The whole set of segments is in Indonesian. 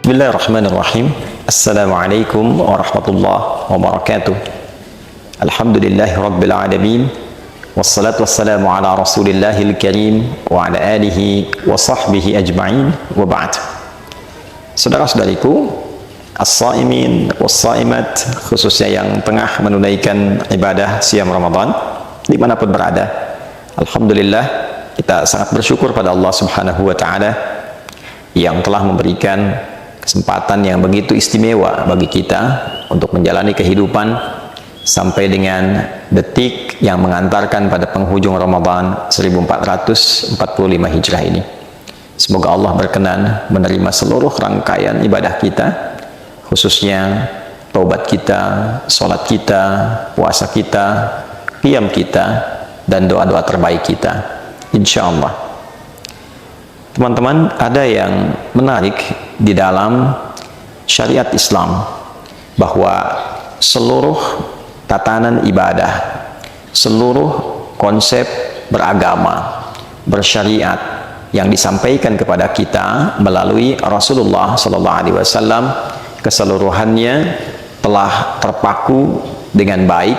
Bismillahirrahmanirrahim. Assalamualaikum warahmatullahi wabarakatuh. Alhamdulillahi rabbil alamin. Wassalatu wassalamu ala rasulillahil karim wa ala alihi wa sahbihi ajma'in wa ba'd. Saudara-saudariku, as-saimin was-saimat, khususnya yang tengah menunaikan ibadah siam Ramadan dimanapun berada, alhamdulillah kita sangat bersyukur pada Allah Subhanahu wa ta'ala yang telah memberikan kesempatan yang begitu istimewa bagi kita untuk menjalani kehidupan sampai dengan detik yang mengantarkan pada penghujung Ramadan 1445 Hijrah ini. Semoga Allah berkenan menerima seluruh rangkaian ibadah kita, khususnya taubat kita, sholat kita, puasa kita, qiyam kita, dan doa-doa terbaik kita, insya Allah. Teman-teman, ada yang menarik di dalam syariat Islam, bahwa seluruh tatanan ibadah, seluruh konsep beragama, bersyariat yang disampaikan kepada kita melalui Rasulullah SAW keseluruhannya telah terpaku dengan baik,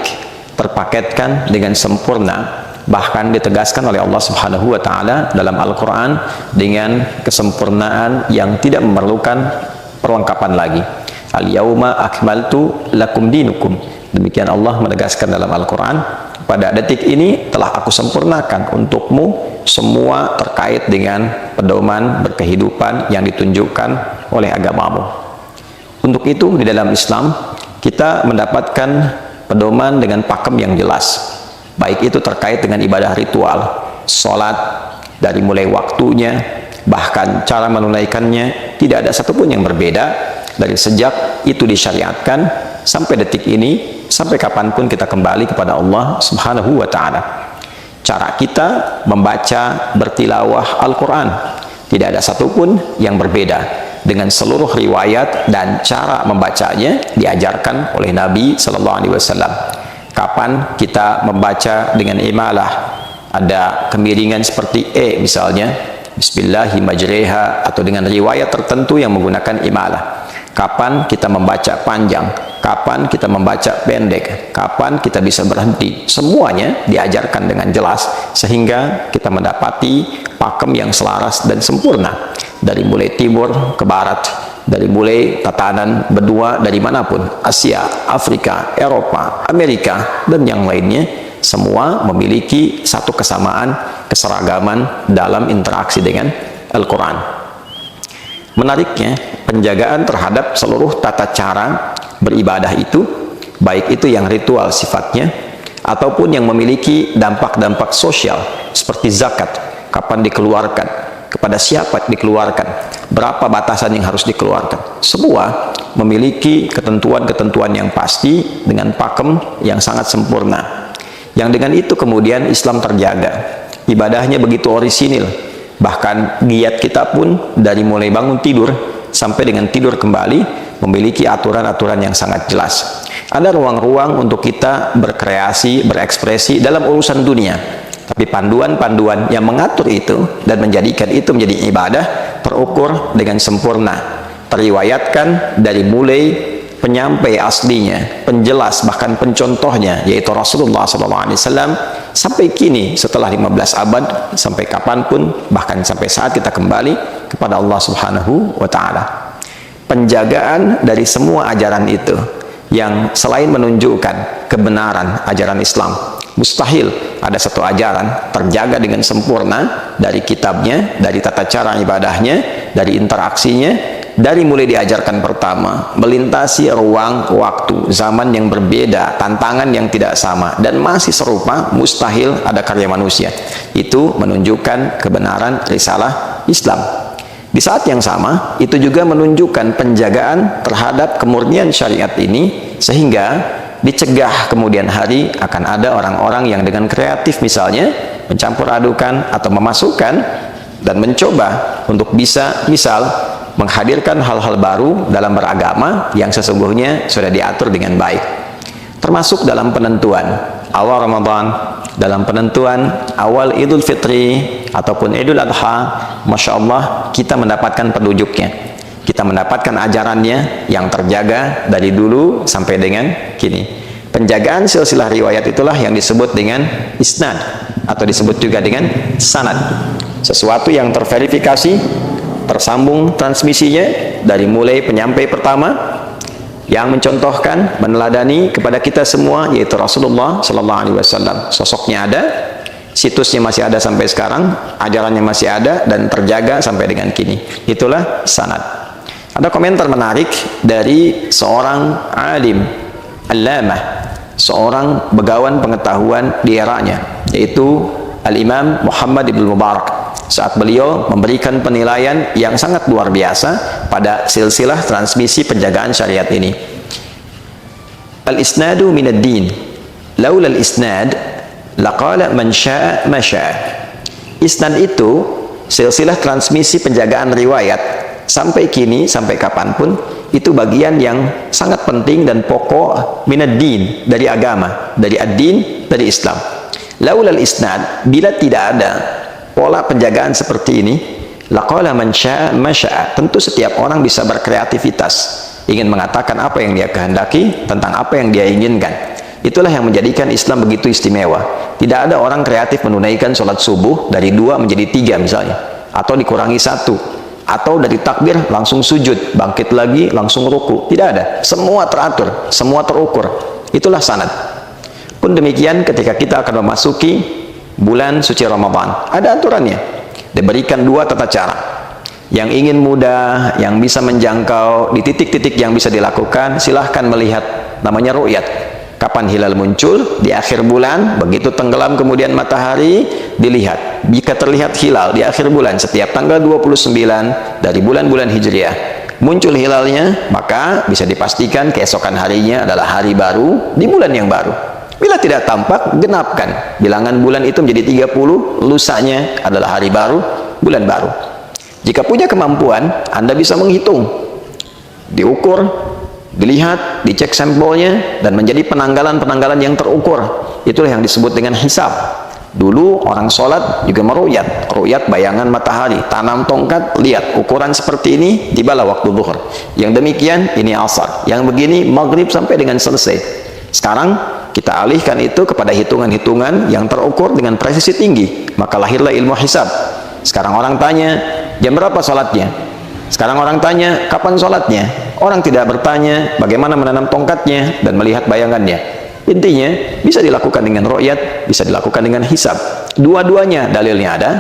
terpaketkan dengan sempurna, bahkan ditegaskan oleh Allah Subhanahu wa ta'ala dalam Al-Quran dengan kesempurnaan yang tidak memerlukan perlengkapan lagi. Al-yawma akmaltu lakum dinukum. Demikian Allah menegaskan dalam Al-Quran, pada detik ini telah aku sempurnakan untukmu semua terkait dengan pedoman berkehidupan yang ditunjukkan oleh agamamu. Untuk itu di dalam Islam kita mendapatkan pedoman dengan pakem yang jelas, baik itu terkait dengan ibadah ritual, sholat, dari mulai waktunya, bahkan cara menunaikannya, tidak ada satupun yang berbeda dari sejak itu disyariatkan sampai detik ini, sampai kapanpun kita kembali kepada Allah Subhanahu wa ta'ala. Cara kita membaca, bertilawah Al-Quran, tidak ada satupun yang berbeda, dengan seluruh riwayat dan cara membacanya diajarkan oleh Nabi SAW. Kapan kita membaca dengan imalah, ada kemiringan seperti misalnya Bismillahi majreha, atau dengan riwayat tertentu yang menggunakan imalah. Kapan kita membaca panjang, kapan kita membaca pendek, kapan kita bisa berhenti, semuanya diajarkan dengan jelas, sehingga kita mendapati pakem yang selaras dan sempurna dari mulai timur ke barat, dari mulai tatanan benua dari manapun, Asia, Afrika, Eropa, Amerika, dan yang lainnya, semua memiliki satu kesamaan, keseragaman dalam interaksi dengan Al-Quran. Menariknya, penjagaan terhadap seluruh tata cara beribadah itu, baik itu yang ritual sifatnya, ataupun yang memiliki dampak-dampak sosial, seperti zakat, kapan dikeluarkan, kepada siapa dikeluarkan, berapa batasan yang harus dikeluarkan, semua memiliki ketentuan-ketentuan yang pasti dengan pakem yang sangat sempurna, yang dengan itu kemudian Islam terjaga, ibadahnya begitu orisinil. Bahkan giat kita pun dari mulai bangun tidur sampai dengan tidur kembali memiliki aturan-aturan yang sangat jelas. Ada ruang-ruang untuk kita berkreasi, berekspresi dalam urusan dunia, tapi panduan-panduan yang mengatur itu dan menjadikan itu menjadi ibadah terukur dengan sempurna, teriwayatkan dari mulai penyampai aslinya, penjelas, bahkan pencontohnya, yaitu Rasulullah SAW, sampai kini setelah 15 abad, sampai kapanpun, bahkan sampai saat kita kembali kepada Allah Subhanahu wa ta'ala. Penjagaan dari semua ajaran itu, yang selain menunjukkan kebenaran ajaran Islam, mustahil ada satu ajaran terjaga dengan sempurna dari kitabnya, dari tata cara ibadahnya, dari interaksinya, dari mulai diajarkan pertama, melintasi ruang, waktu, zaman yang berbeda, tantangan yang tidak sama, dan masih serupa, mustahil ada karya manusia. Itu menunjukkan kebenaran risalah Islam. Di saat yang sama, itu juga menunjukkan penjagaan terhadap kemurnian syariat ini, sehingga dicegah kemudian hari akan ada orang-orang yang dengan kreatif misalnya, mencampur adukan atau memasukkan dan mencoba untuk bisa, misal, menghadirkan hal-hal baru dalam beragama yang sesungguhnya sudah diatur dengan baik, termasuk dalam penentuan awal Ramadan, dalam penentuan awal Idul Fitri ataupun Idul Adha. Masya Allah, kita mendapatkan petunjuknya. kita mendapatkan ajarannya yang terjaga dari dulu sampai dengan kini. Penjagaan silsilah riwayat itulah yang disebut dengan isnad, atau disebut juga dengan sanad. Sesuatu yang terverifikasi, tersambung transmisinya dari mulai penyampai pertama yang mencontohkan, meneladani kepada kita semua, yaitu Rasulullah Sallallahu Alaihi Wasallam. Sosoknya ada, situsnya masih ada sampai sekarang, ajarannya masih ada dan terjaga sampai dengan kini. Itulah sanad. Ada komentar menarik dari seorang alim, allamah, seorang begawan pengetahuan di eranya, yaitu Al-Imam Muhammad Ibn Mubarak, saat beliau memberikan penilaian yang sangat luar biasa pada silsilah transmisi penjagaan syariat ini. Al-isnadu minad din, laula al-isnad laqala man syaa ma syaa. Isnad itu silsilah transmisi penjagaan riwayat sampai kini, sampai kapanpun, itu bagian yang sangat penting dan pokok minad din, dari agama, dari ad-din, dari Islam. Laulal isnad, bila tidak ada pola penjagaan seperti ini, laqala man syaa ma syaa. Tentu setiap orang bisa berkreativitas, ingin mengatakan apa yang dia kehendaki tentang apa yang dia inginkan. Itulah yang menjadikan Islam begitu istimewa. Tidak ada orang kreatif menunaikan sholat subuh dari 2 menjadi 3 misalnya, atau dikurangi 1, atau dari takbir langsung sujud, bangkit lagi langsung ruku. Tidak ada, semua teratur, semua terukur. Itulah sanad. Pun demikian ketika kita akan memasuki bulan suci Ramadan, ada aturannya. Diberikan 2 tata cara. Yang ingin mudah, yang bisa menjangkau di titik-titik yang bisa dilakukan, silahkan melihat, namanya ru'yat. Kapan hilal muncul? Di akhir bulan, begitu tenggelam kemudian matahari, dilihat. Jika terlihat hilal di akhir bulan, setiap tanggal 29 dari bulan-bulan Hijriah, muncul hilalnya, maka bisa dipastikan keesokan harinya adalah hari baru di bulan yang baru. Bila tidak tampak, genapkan. Bilangan bulan itu menjadi 30, lusanya adalah hari baru, bulan baru. Jika punya kemampuan, Anda bisa menghitung, diukur, dilihat, dicek sampelnya, dan menjadi penanggalan-penanggalan yang terukur. Itulah yang disebut dengan hisab. Dulu orang sholat juga meru'yat, ru'yat bayangan matahari, tanam tongkat, lihat ukuran seperti ini, tibalah waktu zuhur. Yang demikian ini asar, yang begini maghrib sampai dengan selesai. Sekarang kita alihkan itu kepada hitungan-hitungan yang terukur dengan presisi tinggi, maka lahirlah ilmu hisab. Sekarang orang tanya, jam berapa sholatnya? Sekarang orang tanya, kapan sholatnya? Orang tidak bertanya bagaimana menanam tongkatnya dan melihat bayangannya. Intinya, bisa dilakukan dengan ru'yat, bisa dilakukan dengan hisab. Dua-duanya dalilnya ada,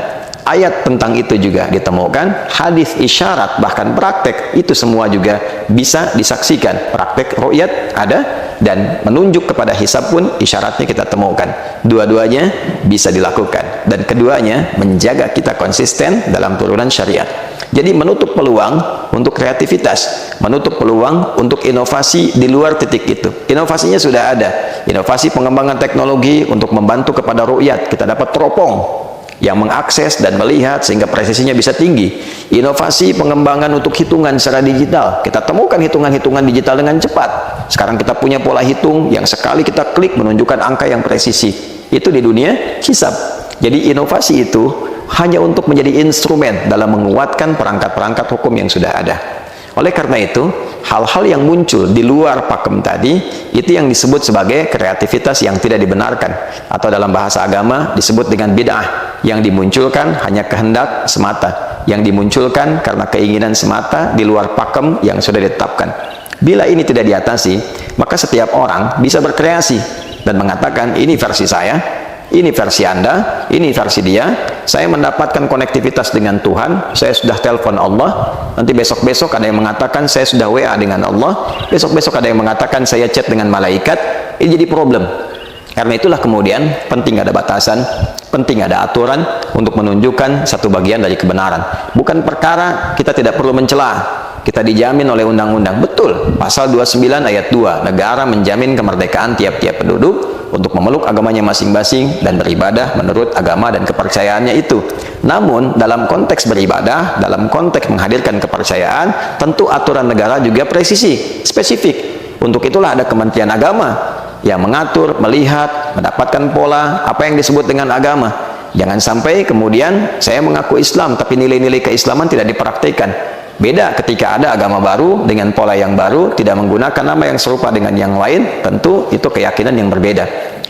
ayat tentang itu juga ditemukan, hadis, isyarat, bahkan praktek, itu semua juga bisa disaksikan. Praktek ru'yat ada, dan menunjuk kepada hisab pun isyaratnya kita temukan. Dua-duanya bisa dilakukan, dan keduanya menjaga kita konsisten dalam turunan syariat. Jadi menutup peluang untuk kreativitas, menutup peluang untuk inovasi di luar titik itu. Inovasinya sudah ada, inovasi pengembangan teknologi untuk membantu kepada ru'yat, kita dapat teropong yang mengakses dan melihat sehingga presisinya bisa tinggi. Inovasi pengembangan untuk hitungan secara digital, kita temukan hitungan-hitungan digital dengan cepat. Sekarang kita punya pola hitung yang sekali kita klik menunjukkan angka yang presisi. Itu di dunia hisab. Jadi inovasi itu hanya untuk menjadi instrumen dalam menguatkan perangkat-perangkat hukum yang sudah ada. Oleh karena itu, hal-hal yang muncul di luar pakem tadi, itu yang disebut sebagai kreativitas yang tidak dibenarkan, atau dalam bahasa agama disebut dengan bid'ah, yang dimunculkan hanya kehendak semata, yang dimunculkan karena keinginan semata di luar pakem yang sudah ditetapkan. Bila ini tidak diatasi, maka setiap orang bisa berkreasi dan mengatakan, ini versi saya, ini versi Anda, ini versi dia. Saya mendapatkan konektivitas dengan Tuhan, saya sudah telepon Allah. Nanti besok-besok ada yang mengatakan saya sudah WA dengan Allah, besok-besok ada yang mengatakan saya chat dengan malaikat. Ini jadi problem. Karena itulah kemudian penting ada batasan, penting ada aturan untuk menunjukkan satu bagian dari kebenaran. Bukan perkara kita tidak perlu mencela, kita dijamin oleh undang-undang. Betul, pasal 29 ayat 2, negara menjamin kemerdekaan tiap-tiap penduduk untuk memeluk agamanya masing-masing dan beribadah menurut agama dan kepercayaannya itu. Namun dalam konteks beribadah, dalam konteks menghadirkan kepercayaan, tentu aturan negara juga presisi, spesifik. Untuk itulah ada Kementerian Agama yang mengatur, melihat, mendapatkan pola apa yang disebut dengan agama. Jangan sampai kemudian saya mengaku Islam tapi nilai-nilai keislaman tidak dipraktikkan. Beda ketika ada agama baru dengan pola yang baru, tidak menggunakan nama yang serupa dengan yang lain, tentu itu keyakinan yang berbeda.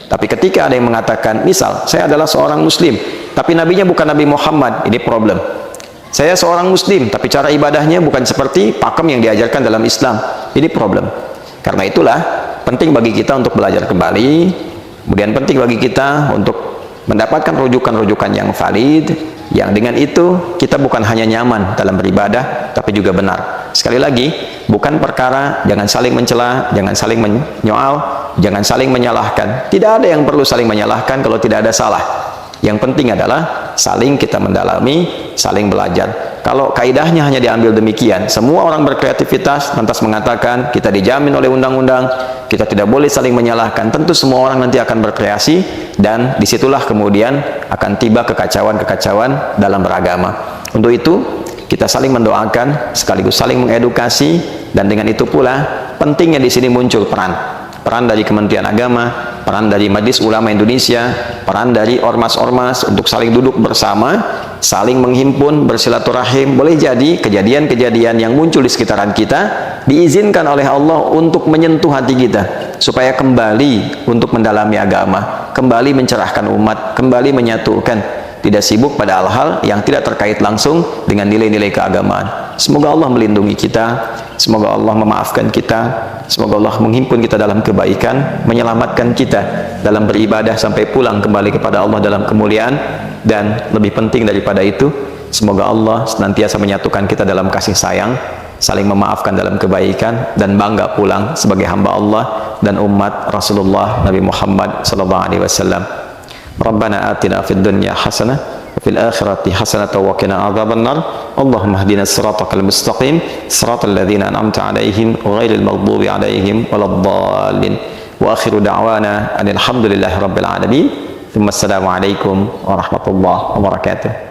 Tapi ketika ada yang mengatakan, misal, saya adalah seorang muslim, tapi nabinya bukan Nabi Muhammad, ini problem. Saya seorang muslim, tapi cara ibadahnya bukan seperti pakem yang diajarkan dalam Islam, ini problem. Karena itulah, penting bagi kita untuk belajar kembali, kemudian penting bagi kita untuk mendapatkan rujukan-rujukan yang valid, yang dengan itu kita bukan hanya nyaman dalam beribadah, tapi juga benar. Sekali lagi, bukan perkara jangan saling mencela, jangan saling menyoal, jangan saling menyalahkan. Tidak ada yang perlu saling menyalahkan kalau tidak ada salah. Yang penting adalah saling kita mendalami, saling belajar. Kalau kaidahnya hanya diambil demikian, semua orang berkreativitas, lantas mengatakan kita dijamin oleh undang-undang, kita tidak boleh saling menyalahkan, tentu semua orang nanti akan berkreasi, dan disitulah kemudian akan tiba kekacauan-kekacauan dalam beragama. Untuk itu, kita saling mendoakan, sekaligus saling mengedukasi, dan dengan itu pula pentingnya di sini muncul peran dari Kementerian Agama, peran dari Majelis Ulama Indonesia, peran dari ormas-ormas untuk saling duduk bersama, saling menghimpun, bersilaturahim. Boleh jadi kejadian-kejadian yang muncul di sekitaran kita diizinkan oleh Allah untuk menyentuh hati kita, supaya kembali untuk mendalami agama, kembali mencerahkan umat, kembali menyatukan, tidak sibuk pada hal-hal yang tidak terkait langsung dengan nilai-nilai keagamaan. Semoga Allah melindungi kita, semoga Allah memaafkan kita, semoga Allah menghimpun kita dalam kebaikan, menyelamatkan kita dalam beribadah sampai pulang kembali kepada Allah dalam kemuliaan, dan lebih penting daripada itu, semoga Allah senantiasa menyatukan kita dalam kasih sayang, saling memaafkan dalam kebaikan, dan bangga pulang sebagai hamba Allah dan umat Rasulullah Nabi Muhammad SAW. Rabbana atina fid dunya hasanah wa fil akhirati hasanah wa qina adzabannar. Allahumma hdina siratal mustaqim, siratal ladzina an'amta 'alaihim ghairil maghdubi 'alaihim waladdallin. Wa akhiru da'wana alhamdulillahi rabbil alamin. Assalamualaikum warahmatullahi wabarakatuh.